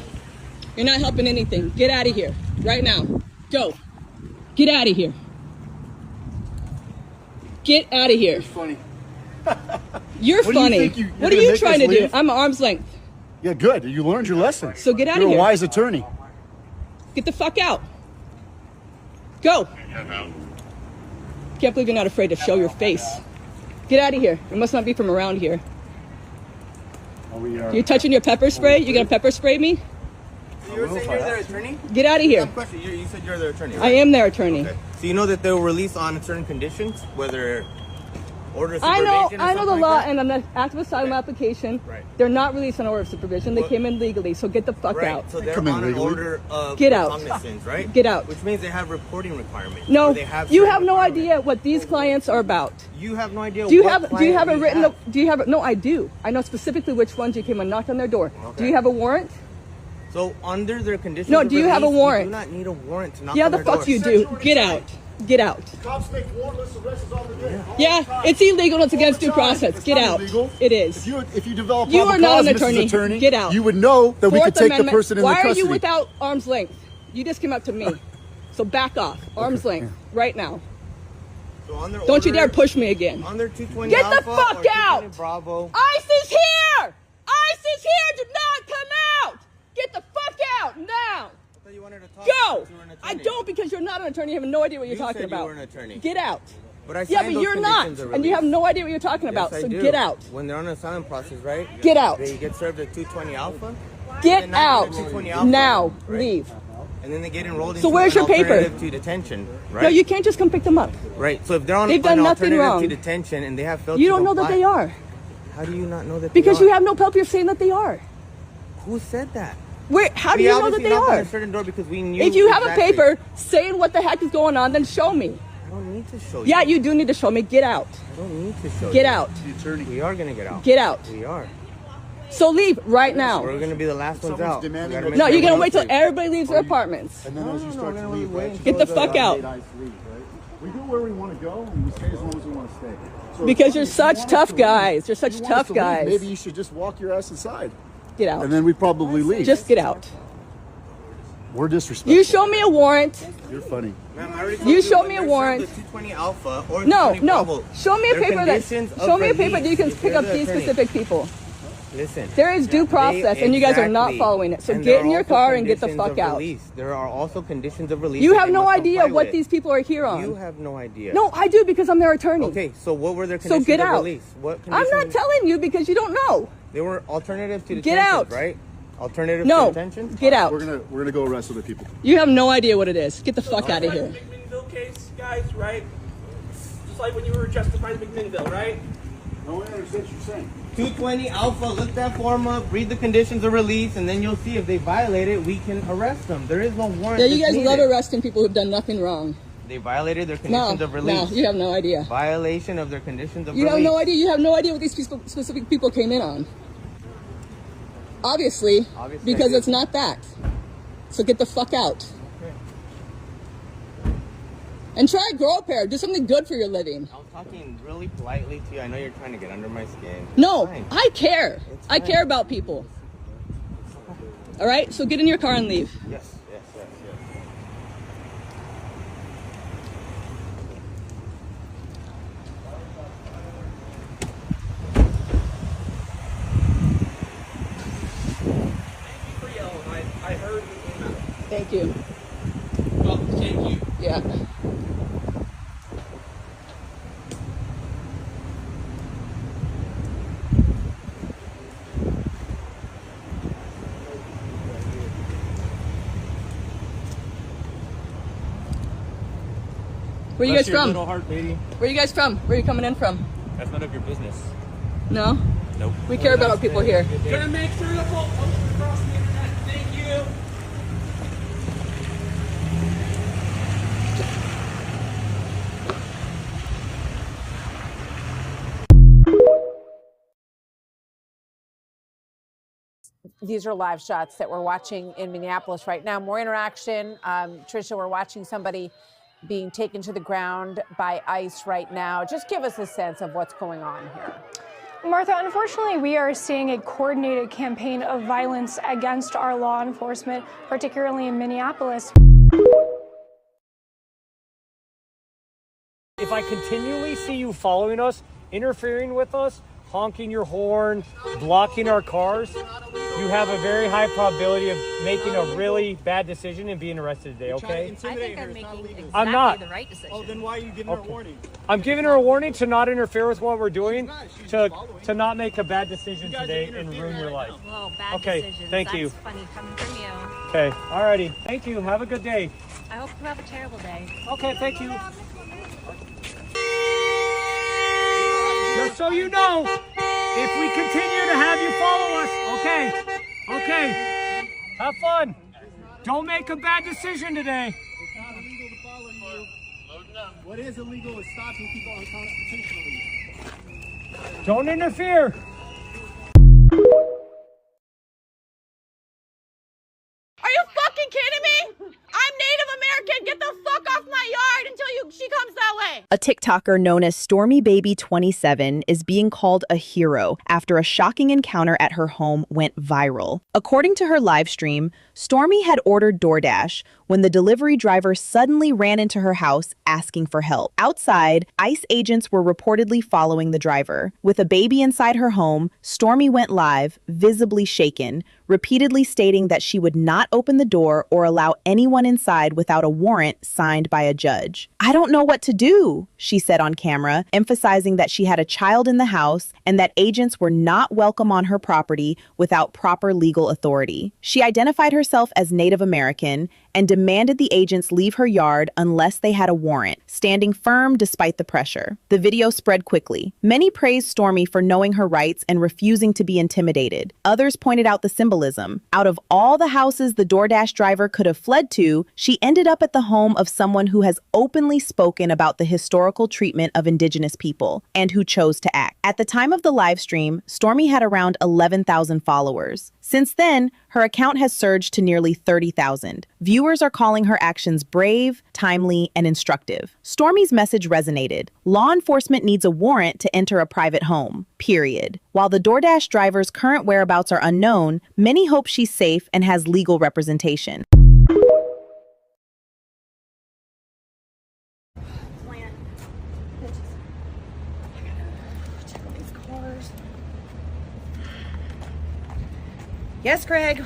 You're not helping anything. Get out of here. Right now. Go. Get out of here. Get out of here. You're funny. You're funny. What are you trying to do? I'm an arm's length. Yeah, good. You learned your lesson. So get out of You're here. a wise attorney. Get the fuck out. Go. Can't believe you're not afraid to show your face. Get out of here. You must not be from around here. You're touching your pepper spray? You're gonna pepper spray me? So you were saying you're their attorney? Get out of here. Question. You said you're their attorney, right? I am their attorney. Okay. So you know that they were released on certain conditions, whether order of I supervision know the like law, that? and on the active asylum application, Right. they're not released on order of supervision. They came in legally, so get the fuck Right. out. So they're on an order of Get out. recognizance, right? Get out. Which means they have reporting requirements. No, or they have you certain have no idea what these clients are about. You have no idea. Do you what have a client written? we have. Do you have? No, I do. I know specifically which ones you came and knocked on their door. Do Okay. you have a warrant? So under their conditions, No, of do you have a release, warrant? You do not need a warrant to knock Yeah, on the their fuck door. you do. Get out. Get out. Cops make warrantless arrests all the day. Yeah, it's illegal. It's against due process. Get out. It is. If you develop You are not an Mrs. attorney. Get out. You would know that we Fourth could take Amendment. the person in Why the custody. are you without arm's length? You just came up to me. So back off. Arm's length. Right now. So on their Don't you order- dare push me again. On their 220 Get the Alpha or fuck 220 out! Bravo. ICE is here! ICE is here! Do not come out! Get the fuck out now! Go! I don't, because you're not an attorney. You have no idea what you're You talking said you about. were an attorney. Get out. But I Yeah, signed but those you're not, conditions of and you have release. no idea what you're talking about. Yes, I So do. get out. When they're on an asylum process, right? Get out. They get served a 220 Alpha. Get Then after out. the 220 Alpha, Now. right? Leave. And then they get enrolled So into where's an your paper? alternative to detention, right? No, you can't just come pick them up. Right. So if they're on They've done an nothing alternative wrong. to detention and they have failed You to don't know that comply- they are. How do you not know that Because they you are? have no paper saying that they are. Who said that? Where? How do We you know that obviously they knocked on are? a certain door because we knew If you have exactly. a paper saying what the heck is going on, then show me. I don't need to show you. Yeah, you do need to show me. Get out. I don't need to show you. Get out. We are going to get out. Get out. We are. So leave right now. We're going to be the last ones out. We gotta make No, sure you're gonna we're wait till safe. everybody leaves their apartments. And then as you start to leave, right? Get the fuck out. We go where we want to go, and we stay as long as we want to stay. So Because if you're you such want us tough to leave, guys. You're such if you want us tough to leave, guys. Maybe you should just walk your ass inside. Get out. And then we probably leave. Just get out. We're disrespectful. You show me a warrant. You're funny. Ma'am, I already told You show when me a they're warrant. served the 220 Alpha or No, 220 no. Bravo, Show me a their paper that. conditions of Show me a paper that you can release, pick if up they're the these attorney. specific people. Listen. There is due process, and you guys are not following it. So And get there in are your also car and get the conditions fuck of out. release. There are also conditions of release. You that have they no must idea comply what with. these people are here on. You have no idea. No, I do, because I'm their attorney. Okay, so what were their So conditions get of out. release? What I'm not conditions- telling you because you don't know. They were alternative to Get detention, out. right? Alternative No. to detention? Get out. We're gonna go arrest other people. You have no idea what it is. Get the fuck out of here. McMinnville case, guys, right? Just like when you were justifying McMinnville, right? No one understands what you're saying. 220 Alpha, look that form up, read the conditions of release, and then you'll see if they violate it, we can arrest them. There is no warrant. Yeah, you that's guys love needed. arresting people who've done nothing wrong. They violated their conditions of release. No, you have no idea. Violation of their conditions of You release. have no idea. You have no idea what these specific people came in on. Obviously because it's not that. So get the fuck out. And try to grow a pair. Do something good for your living. I'm talking really politely to you. I know you're trying to get under my skin. No, I care. I care about people. All right? So get in your car and leave. Yes. I heard the email. Thank you. Well, thank you. Yeah. Where are you guys from? Little heart, baby. Where are you guys from? Where are you coming in from? That's none of your business. No? Nope. We care about our people here. Gonna make sure the boat posts across the internet. Thank you. These are live shots that we're watching in Minneapolis right now. More interaction. Tricia, we're watching somebody being taken to the ground by ICE right now. Just give us a sense of what's going on here. Martha, unfortunately, we are seeing a coordinated campaign of violence against our law enforcement, particularly in Minneapolis. If I continually see you following us, interfering with us, honking your horn, blocking our cars, you have a very high probability of making a really bad decision and being arrested today, okay? I think I'm making exactly I'm not. the right decision. Oh, then why are you giving her a warning? I'm giving her a warning to not interfere with what we're doing, to not make a bad decision today and ruin your life. Well, bad Okay, decisions. thank you. That's funny coming from you. Okay, alrighty. Thank you. Have a good day. I hope you have a terrible day. Okay, thank you. Just so you know, if we continue to have you follow us, okay, have fun. Don't make a bad decision today. It's not illegal to follow you. What is illegal is stopping people unconstitutionally. Don't interfere. Are you fucking kidding me? I'm Native American. Get the fuck off my yard until she comes that way. A TikToker known as StormyBaby27 is being called a hero after a shocking encounter at her home went viral. According to her live stream, Stormy had ordered DoorDash when the delivery driver suddenly ran into her house asking for help. Outside, ICE agents were reportedly following the driver. With a baby inside her home, Stormy went live, visibly shaken, repeatedly stating that she would not open the door or allow anyone inside without a warrant signed by a judge. "I don't know what to do," she said on camera, emphasizing that she had a child in the house and that agents were not welcome on her property without proper legal authority. She identified herself as Native American and demanded the agents leave her yard unless they had a warrant, standing firm despite the pressure. The video spread quickly. Many praised Stormy for knowing her rights and refusing to be intimidated. Others pointed out the symbolism. Out of all the houses the DoorDash driver could have fled to, she ended up at the home of someone who has openly spoken about the historical treatment of Indigenous people and who chose to act. At the time of the live stream, Stormy had around 11,000 followers. Since then, her account has surged to nearly 30,000. Viewers are calling her actions brave, timely, and instructive. Stormy's message resonated. Law enforcement needs a warrant to enter a private home, period. While the DoorDash driver's current whereabouts are unknown, many hope she's safe and has legal representation. Yes, Greg.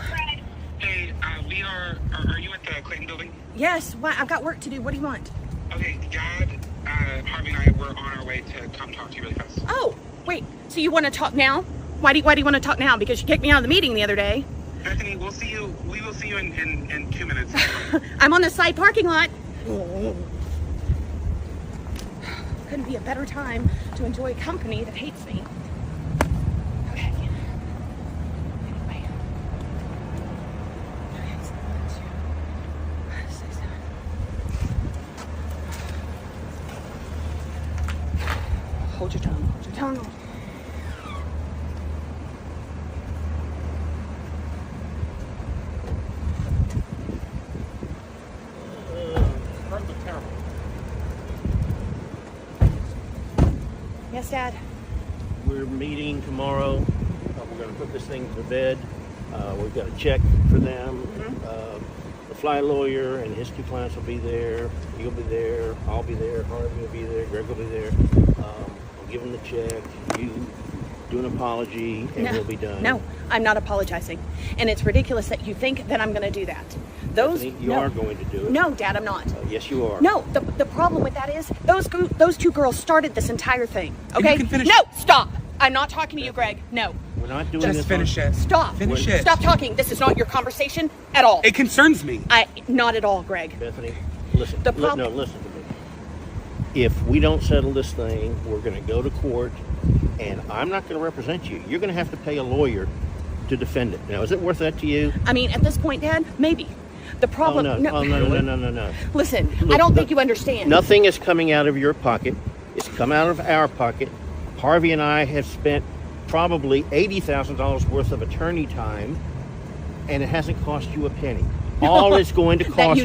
Hey, are you at the Clinton building? Yes, what? I've got work to do. What do you want? Okay, Dad, Harvey and I were on our way to come talk to you really fast. Oh, wait. So you want to talk now? Why do you want to talk now? Because you kicked me out of the meeting the other day. Bethany, we will see you in 2 minutes. I'm on the side parking lot. Couldn't be a better time to enjoy company that hates me. Okay. Anyway. Hold your tongue. Hold your tongue. Yes, Dad. We're meeting tomorrow. We're going to put this thing to bed. We've got a check for them. The fly lawyer and his two clients will be there. You'll be there. I'll be there. Harvey will be there. Greg will be there. I'll give them the check. You do an apology, and we'll be done. No, I'm not apologizing. And it's ridiculous that you think that I'm going to do that. You are going to do it. No, Dad, I'm not. Yes, you are. No, the problem with that is those two girls started this entire thing. Okay? You can finish No, stop. I'm not talking to you, Greg. No. We're not doing Just this. finish it. Stop. Finish it. Stop talking. This is not your conversation at all. It concerns me. Not at all, Greg. Bethany, listen. No, listen to me. If we don't settle this thing, we're going to go to court, and I'm not going to represent you. You're going to have to pay a lawyer to defend it. Now, is it worth that to you? I mean, at this point, Dad, maybe. The problem... No. Listen, Look, I don't think you understand. Nothing is coming out of your pocket. It's come out of our pocket. Harvey and I have spent probably $80,000 worth of attorney time, and it hasn't cost you a penny. All it's going to cost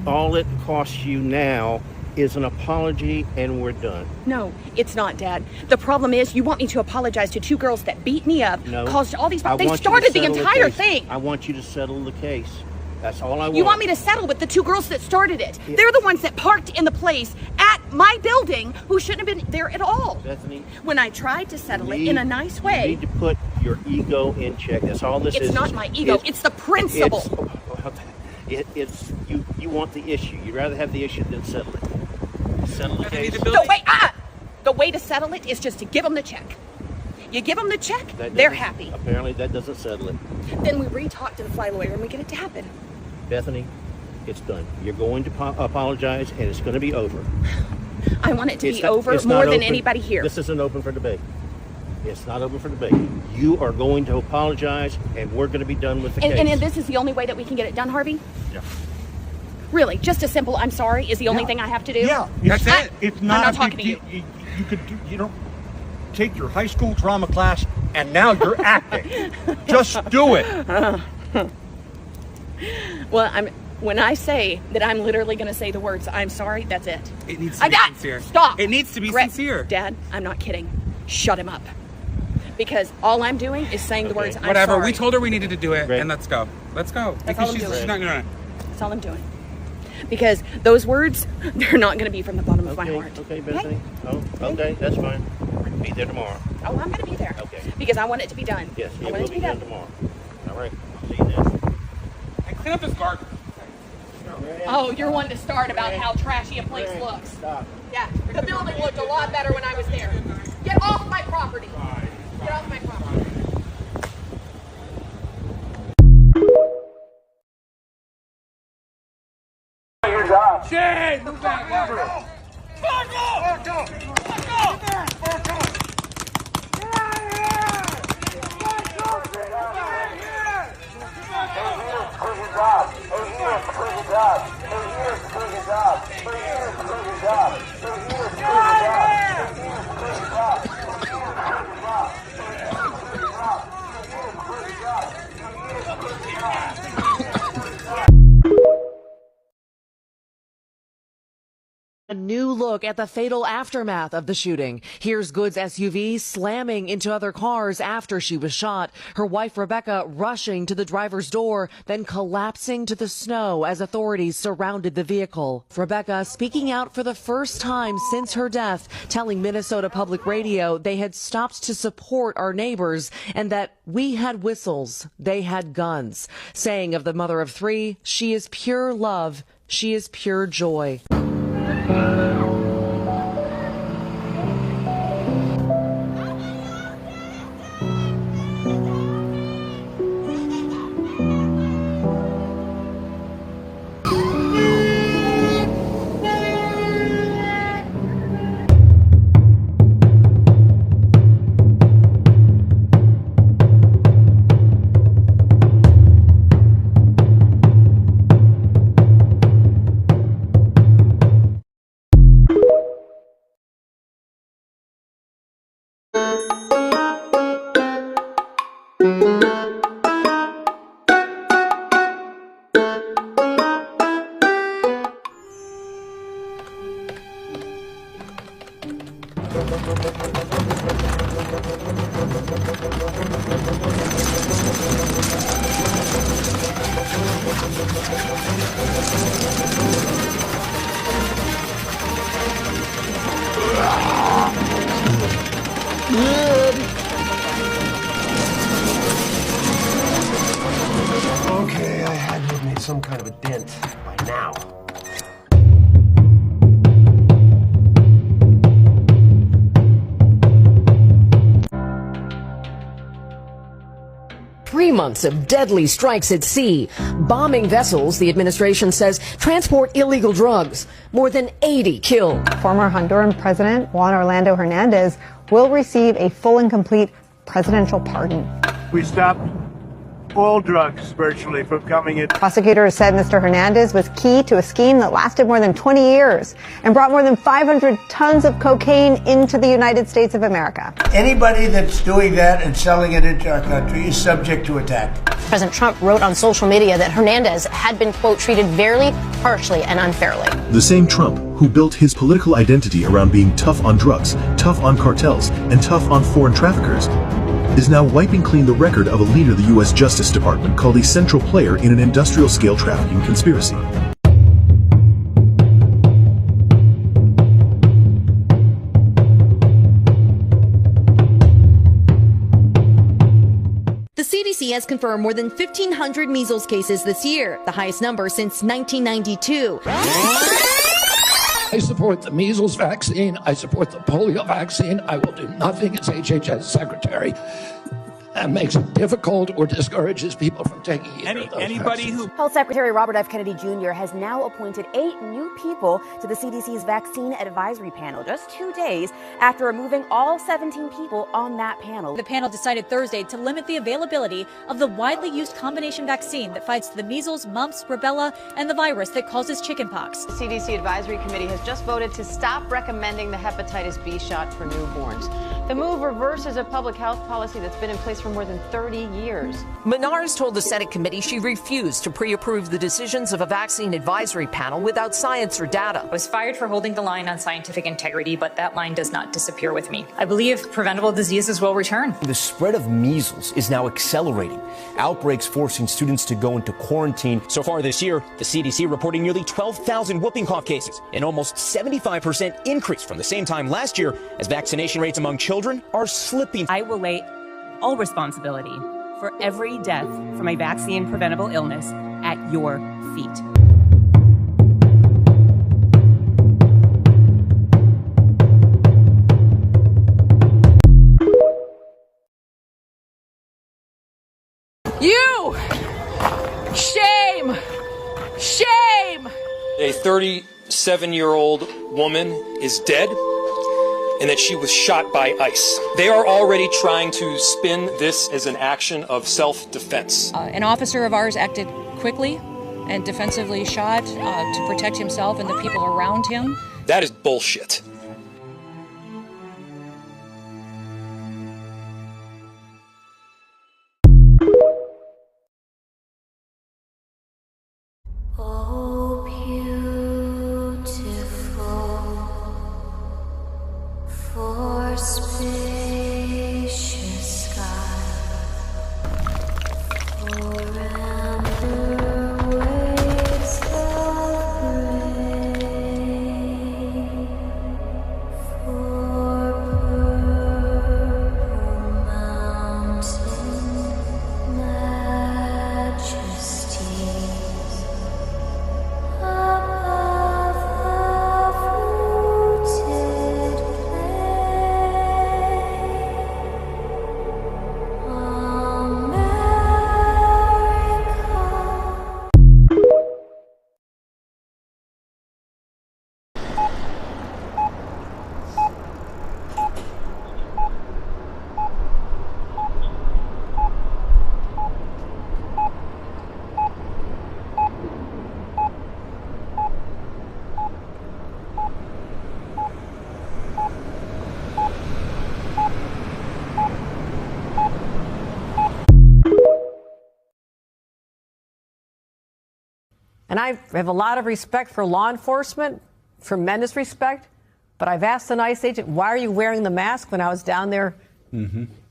all it costs you now is an apology, and we're done. No, it's not, Dad. The problem is you want me to apologize to two girls that beat me up, caused all these... They started the entire thing. I want you to settle the case. That's all I want. You want me to settle with the two girls that started it. They're the ones that parked in the place at my building who shouldn't have been there at all. Bethany, when I tried to settle it in a nice way... You need to put your ego in check. That's all this is. It's not my ego. It's the principle. You want the issue. You'd rather have the issue than settle it. Settle the case. The way to settle it is just to give them the check. You give them the check, they're happy. Apparently that doesn't settle it. Then we re-talk to the fly lawyer and we get it to happen. Bethany, it's done. You're going to apologize, and it's going to be over. I want it to be over more than anybody here. This isn't open for debate. It's not open for debate. You are going to apologize, and we're going to be done with the case. And this is the only way that we can get it done, Harvey? Yeah. Really? Just a simple "I'm sorry" is the only thing I have to do? Yeah, that's it. It's not. I'm not talking to you. You could do, take your high school drama class, and now you're acting. Just do it. Well, when I say that I'm literally going to say the words "I'm sorry," that's it. It needs to be sincere. Stop. It needs to be Greg, sincere. Dad, I'm not kidding. Shut him up. Because all I'm doing is saying the words "I'm Whatever. sorry." We told her we needed to do it, and let's go. Let's go. That's because all I'm doing. she's not gonna. That's all I'm doing. Because those words, they're not going to be from the bottom of my heart. Okay, Bethany. Oh, okay, that's fine. Be there tomorrow. Oh, I'm going to be there. Okay. Because I want it to be done. Yes, I it want will it to be done done tomorrow. All right. I'll see you then. And clean up this garden. Oh, you're one to start about how trashy a place looks. Stop. Yeah, the building looked a lot better when I was there. Get off my property. Get off my property. Shane, move back. A new look at the fatal aftermath of the shooting. Here's Good's SUV slamming into other cars after she was shot. Her wife, Rebecca, rushing to the driver's door, then collapsing to the snow as authorities surrounded the vehicle. Rebecca speaking out for the first time since her death, telling Minnesota Public Radio they had stopped to support our neighbors and that we had whistles, they had guns. Saying of the mother of three, she is pure love, she is pure joy. Okay, I had to have made some kind of a dent by now. Three months of deadly strikes at sea, bombing vessels, the administration says, transport illegal drugs. More than 80 killed. Former Honduran President Juan Orlando Hernandez will receive a full and complete presidential pardon. We stopped all drugs virtually from coming in. Prosecutors said Mr. Hernandez was key to a scheme that lasted more than 20 years and brought more than 500 tons of cocaine into the United States of America. Anybody that's doing that and selling it into our country is subject to attack. President Trump wrote on social media that Hernandez had been, quote, treated very harshly and unfairly. The same Trump who built his political identity around being tough on drugs, tough on cartels, and tough on foreign traffickers is now wiping clean the record of a leader the U.S. Justice Department called a central player in an industrial-scale trafficking conspiracy. The CDC has confirmed more than 1,500 measles cases this year, the highest number since 1992. I support the measles vaccine. I support the polio vaccine. I will do nothing as HHS secretary that makes it difficult or discourages people from taking anybody who... Health Secretary Robert F. Kennedy Jr. has now appointed 8 new people to the CDC's Vaccine Advisory Panel just 2 days after removing all 17 people on that panel. The panel decided Thursday to limit the availability of the widely used combination vaccine that fights the measles, mumps, rubella, and the virus that causes chickenpox. The CDC Advisory Committee has just voted to stop recommending the hepatitis B shot for newborns. The move reverses a public health policy that's been in place for more than 30 years. Menars told the Senate committee she refused to pre-approve the decisions of a vaccine advisory panel without science or data. I was fired for holding the line on scientific integrity, but that line does not disappear with me. I believe preventable diseases will return. The spread of measles is now accelerating. Outbreaks forcing students to go into quarantine. So far this year, the CDC reporting nearly 12,000 whooping cough cases, an almost 75% increase from the same time last year, as vaccination rates among children are slipping. I will lay all responsibility for every death from a vaccine-preventable illness at your feet. You! Shame! Shame! A 37-year-old woman is dead, and that she was shot by ICE. They are already trying to spin this as an action of self-defense. An officer of ours acted quickly and defensively shot to protect himself and the people around him. That is bullshit. Oh, beautiful, for spacious sky, for amber waves of gray, for purple mountain majesties, above the fruited plain. And I have a lot of respect for law enforcement, tremendous respect. But I've asked the ICE agent, why are you wearing the mask when I was down there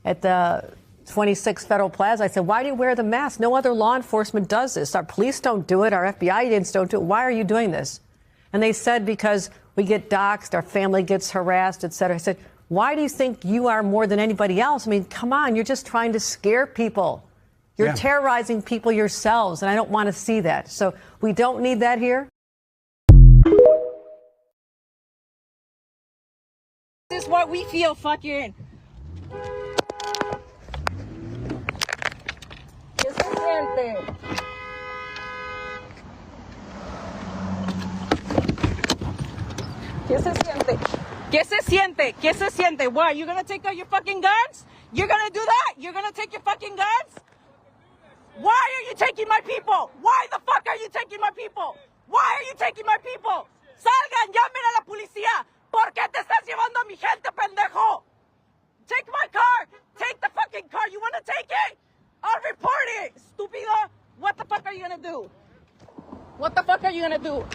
at the 26 Federal Plaza? I said, why do you wear the mask? No other law enforcement does this. Our police don't do it. Our FBI agents don't do it. Why are you doing this? And they said, because we get doxxed, our family gets harassed, et cetera. I said, why do you think you are more than anybody else? I mean, come on, you're just trying to scare people. You're terrorizing people yourselves, and I don't want to see that. So we don't need that here. This is what we feel fucking. ¿Qué se siente? ¿Qué se siente? ¿Qué se siente? ¿Qué se siente? What? You're gonna take out your fucking guns? You're gonna do that? You're gonna take your fucking guns? Why are you taking my people? Why the fuck are you taking my people? Why are you taking my people? Salgan, llamen a la policía. ¿Por qué te estás llevando a mi gente, pendejo? Take my car. Take the fucking car. You wanna take it? I'll report it, stupido. What the fuck are you gonna do? What the fuck are you gonna do?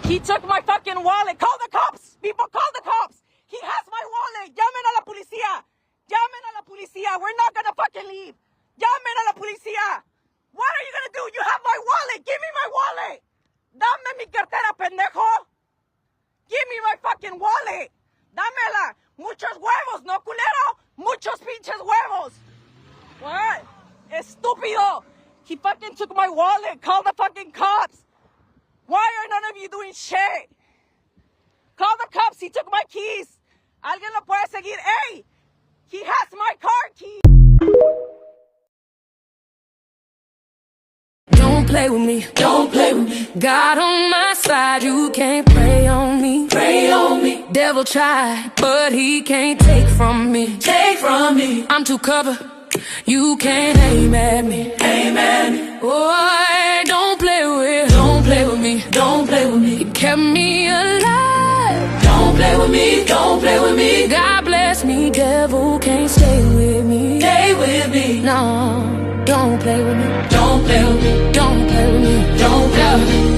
He took my fucking wallet. Call the cops. People, call the cops. He has my wallet. Llamen a la policía. Llamen a la policía. We're not gonna fucking leave. Llamen a la policía. What are you gonna do? You have my wallet. Give me my wallet. Dame mi cartera, pendejo. Give me my fucking wallet. Dámela. Muchos huevos, ¿no, culero? Muchos pinches huevos. What? Estúpido. He fucking took my wallet. Call the fucking cops. Why are none of you doing shit? Call the cops. He took my keys. Alguien lo puede seguir. Hey, he has my car keys. Don't play with me, don't play with me. God on my side, you can't play on me. Pray on me. Devil tried, but he can't take from me. Take from me. I'm too covered. You can't aim at me. Aim at me. Boy, don't play with. Don't play with me. Don't play with me. You kept me alive. Don't play with me. Don't play with me. God bless me. Devil can't stay with me. Stay with me. No. Don't play with me. Don't play with me. Don't play with me. Don't play with me.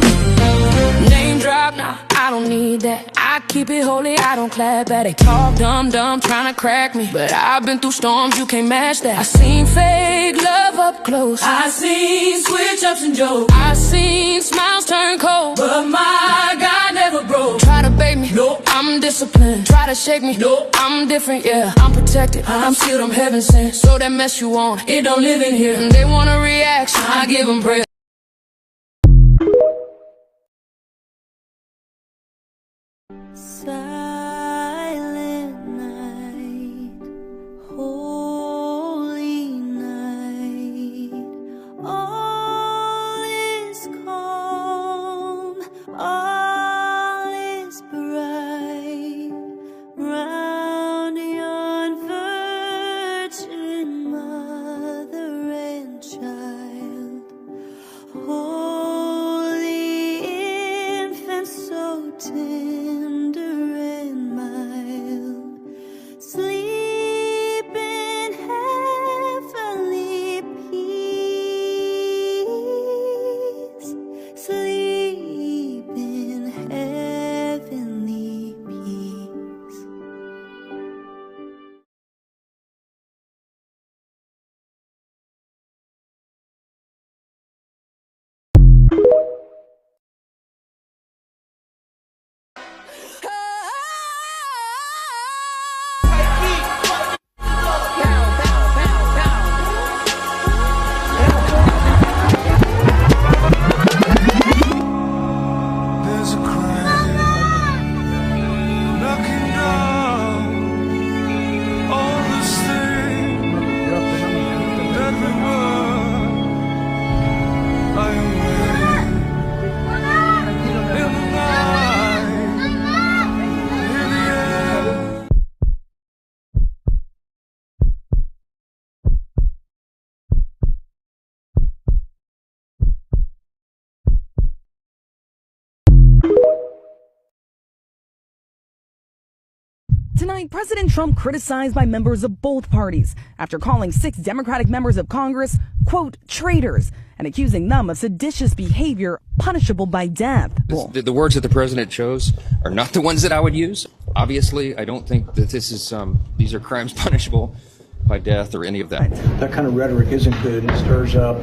Name drop, nah, I don't need that. I keep it holy, I don't clap at it. Talk dumb, trying to crack me. But I've been through storms, you can't match that. I seen fake love up close. I seen switch ups and jokes. I seen smiles turn cold. But my God never broke. Try to bait me, nope. I'm disciplined. Try to shake me, nope. I'm different, yeah. I'm protected, I'm sealed, I'm heaven sent. So that mess you want, it don't live in here. And they want a reaction, I give them breath. Silent night, holy night, all is calm, all is bright, round yon virgin mother and child, holy infant so tender and mild, sleep in heavenly peace, sleep in heavenly peace. Tonight, President Trump criticized by members of both parties after calling 6 Democratic members of Congress, quote, traitors, and accusing them of seditious behavior punishable by death. The words that the president chose are not the ones that I would use. Obviously, I don't think that these are crimes punishable by death or any of that. That kind of rhetoric isn't good. It stirs up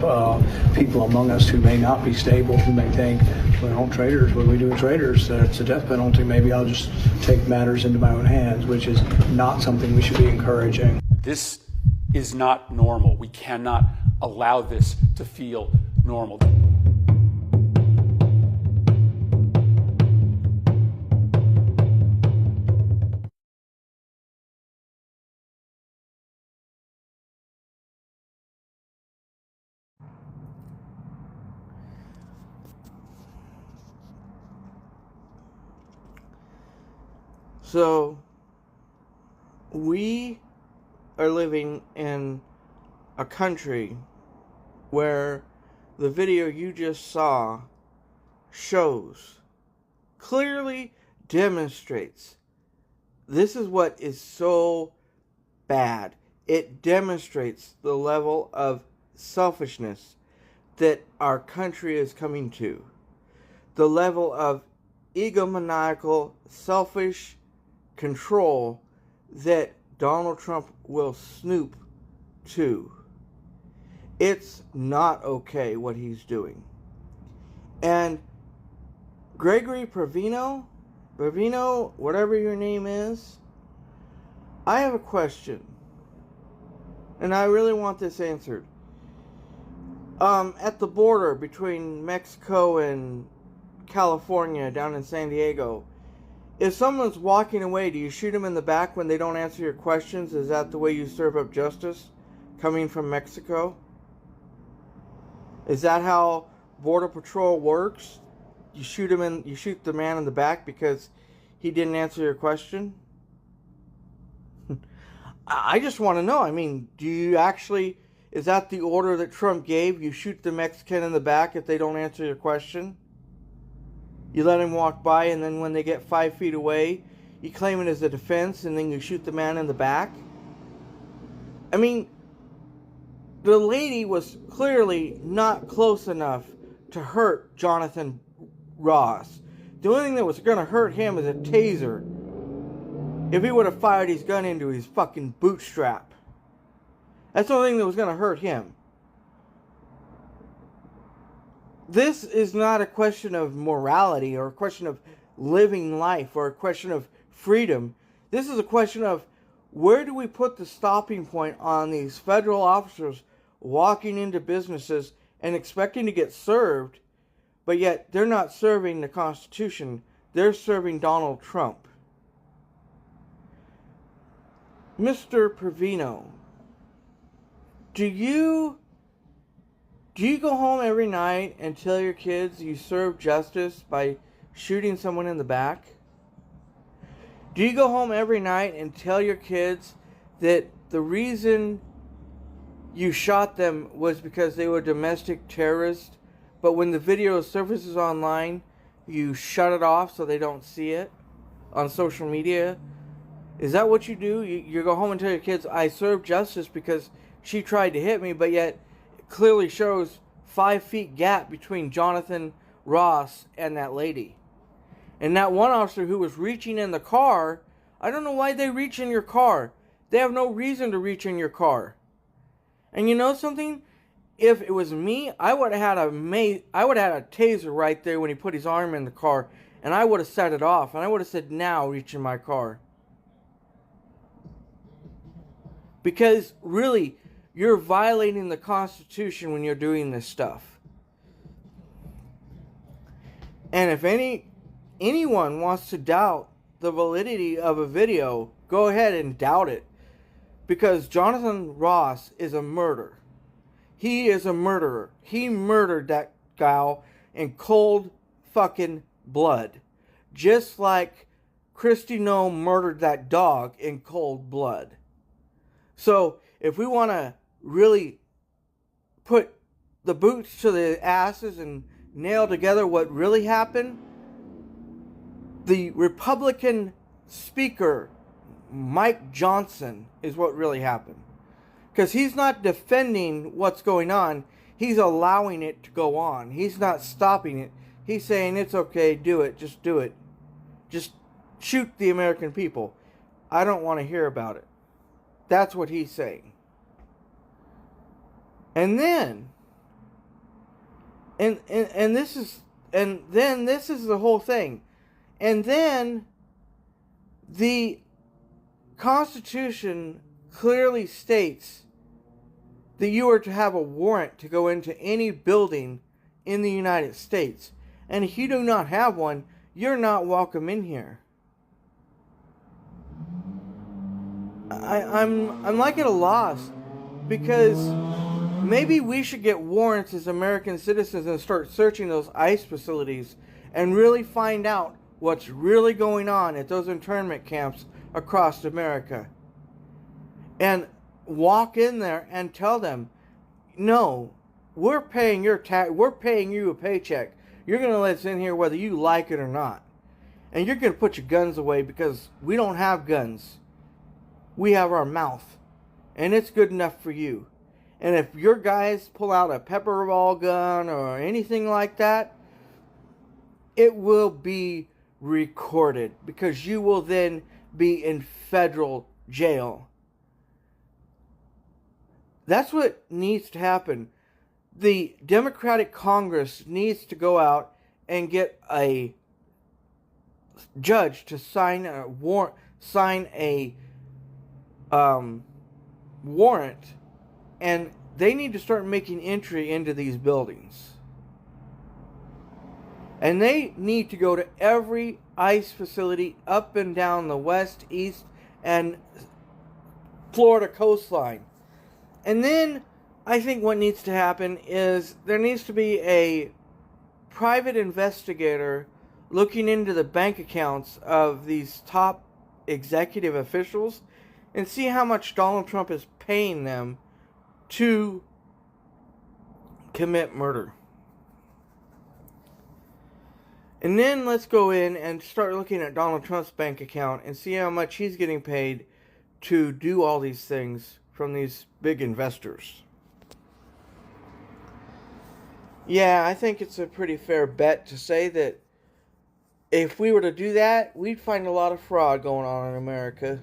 people among us who may not be stable, who may think, well, traitors, what do we do with traitors? It's a death penalty. Maybe I'll just take matters into my own hands, which is not something we should be encouraging. This is not normal. We cannot allow this to feel normal. So, we are living in a country where the video you just saw shows, clearly demonstrates, this is what is so bad. It demonstrates the level of selfishness that our country is coming to. The level of egomaniacal, selfish control that Donald Trump will snoop to. It's not okay what he's doing. And Gregory Provino, whatever your name is, I have a question. And I really want this answered. At the border between Mexico and California, down in San Diego, if someone's walking away, do you shoot them in the back when they don't answer your questions? Is that the way you serve up justice, coming from Mexico? Is that how Border Patrol works? You shoot the man in the back because he didn't answer your question? I just want to know. I mean, do you actually, is that the order that Trump gave? You shoot the Mexican in the back if they don't answer your question? You let him walk by, and then when they get 5 feet away, you claim it as a defense, and then you shoot the man in the back? I mean, the lady was clearly not close enough to hurt Jonathan Ross. The only thing that was going to hurt him is a taser. If he would have fired his gun into his fucking bootstrap. That's the only thing that was going to hurt him. This is not a question of morality or a question of living life or a question of freedom. This is a question of where do we put the stopping point on these federal officers walking into businesses and expecting to get served, but yet they're not serving the Constitution. They're serving Donald Trump. Mr. Provino, do you go home every night and tell your kids you serve justice by shooting someone in the back? Do you go home every night and tell your kids that the reason you shot them was because they were domestic terrorists, but when the video surfaces online, you shut it off so they don't see it on social media? Is that what you do? You go home and tell your kids, I serve justice because she tried to hit me, but yet clearly shows 5 feet gap between Jonathan Ross and that lady. And that one officer who was reaching in the car, I don't know why they reach in your car. They have no reason to reach in your car. And you know something? If it was me, I would have had a taser right there when he put his arm in the car, and I would have set it off, and I would have said, now reach in my car. Because really, you're violating the Constitution when you're doing this stuff. And if anyone wants to doubt the validity of a video, go ahead and doubt it. Because Jonathan Ross is a murderer. He is a murderer. He murdered that gal in cold fucking blood. Just like Kristi Noem murdered that dog in cold blood. So, if we want to really put the boots to the asses and nail together what really happened, the Republican speaker, Mike Johnson is what really happened. Because he's not defending what's going on. He's allowing it to go on. He's not stopping it. He's saying, it's okay, do it, just do it. Just shoot the American people. I don't want to hear about it. That's what he's saying. And then, and this is the whole thing. And then the Constitution clearly states that you are to have a warrant to go into any building in the United States. And if you do not have one, you're not welcome in here. I'm like at a loss, because maybe we should get warrants as American citizens and start searching those ICE facilities and really find out what's really going on at those internment camps across America. And walk in there and tell them, no, we're paying your tax, we're paying you a paycheck. You're going to let us in here whether you like it or not. And you're going to put your guns away, because we don't have guns. We have our mouth. And it's good enough for you. And if your guys pull out a pepper ball gun or anything like that, it will be recorded, because you will then be in federal jail. That's what needs to happen. The Democratic Congress needs to go out and get a judge to sign a warrant, and they need to start making entry into these buildings. And they need to go to every ICE facility up and down the west, east, and Florida coastline. And then I think what needs to happen is there needs to be a private investigator looking into the bank accounts of these top executive officials and see how much Donald Trump is paying them to commit murder. And then let's go in and start looking at Donald Trump's bank account and see how much he's getting paid to do all these things from these big investors. Yeah, I think it's a pretty fair bet to say that if we were to do that, we'd find a lot of fraud going on in America.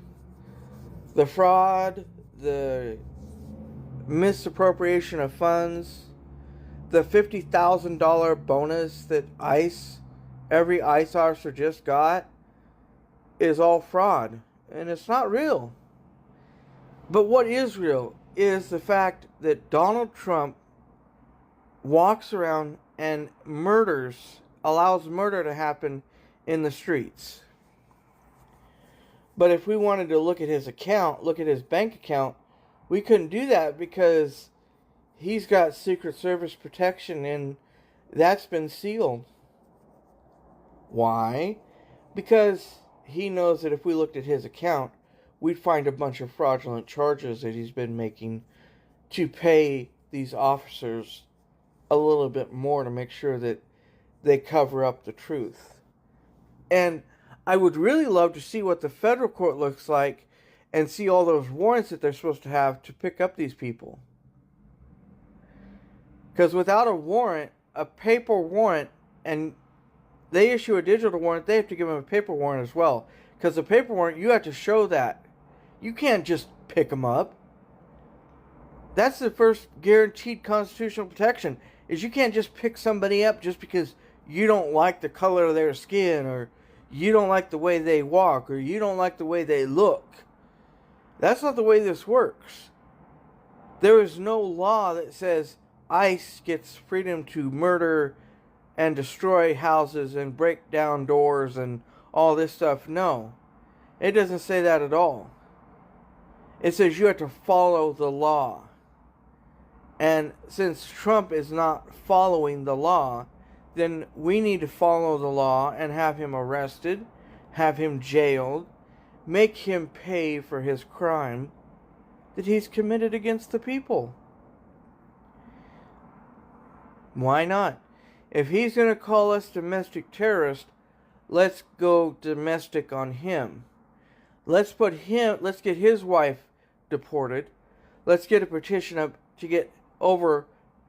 The fraud, the misappropriation of funds, the $50,000 bonus that every ICE officer just got, is all fraud. And it's not real. But what is real is the fact that Donald Trump walks around and allows murder to happen in the streets. But if we wanted to look at his account, look at his bank account, we couldn't do that because he's got Secret Service protection and that's been sealed. Why? Because he knows that if we looked at his account, we'd find a bunch of fraudulent charges that he's been making to pay these officers a little bit more to make sure that they cover up the truth. And I would really love to see what the federal court looks like and see all those warrants that they're supposed to have to pick up these people. Because without a warrant, a paper warrant, and they issue a digital warrant, they have to give them a paper warrant as well. Because the paper warrant, you have to show that. You can't just pick them up. That's the first guaranteed constitutional protection, is you can't just pick somebody up just because you don't like the color of their skin, or you don't like the way they walk, or you don't like the way they look. That's not the way this works. There is no law that says ICE gets freedom to murder and destroy houses and break down doors and all this stuff. No, it doesn't say that at all. It says you have to follow the law. And since Trump is not following the law, then we need to follow the law and have him arrested, have him jailed, make him pay for his crime that he's committed against the people. Why not? If he's going to call us domestic terrorists, let's go domestic on him. Let's get his wife deported. Let's get a petition up to get over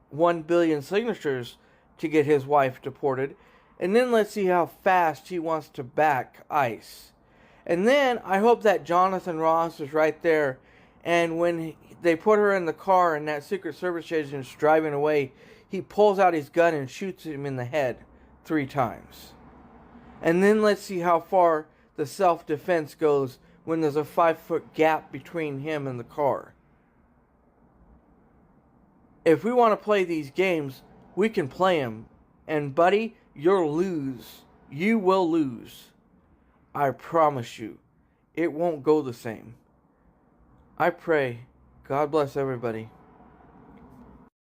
1 billion signatures to get his wife deported. And then let's see how fast he wants to back ICE. And then I hope that Jonathan Ross is right there. And when they put her in the car and that Secret Service agent is driving away, he pulls out his gun and shoots him in the head 3 times. And then let's see how far the self-defense goes when there's a 5-foot gap between him and the car. If we want to play these games, we can play them. And buddy, you'll lose. You will lose. I promise you. It won't go the same. I pray. God bless everybody.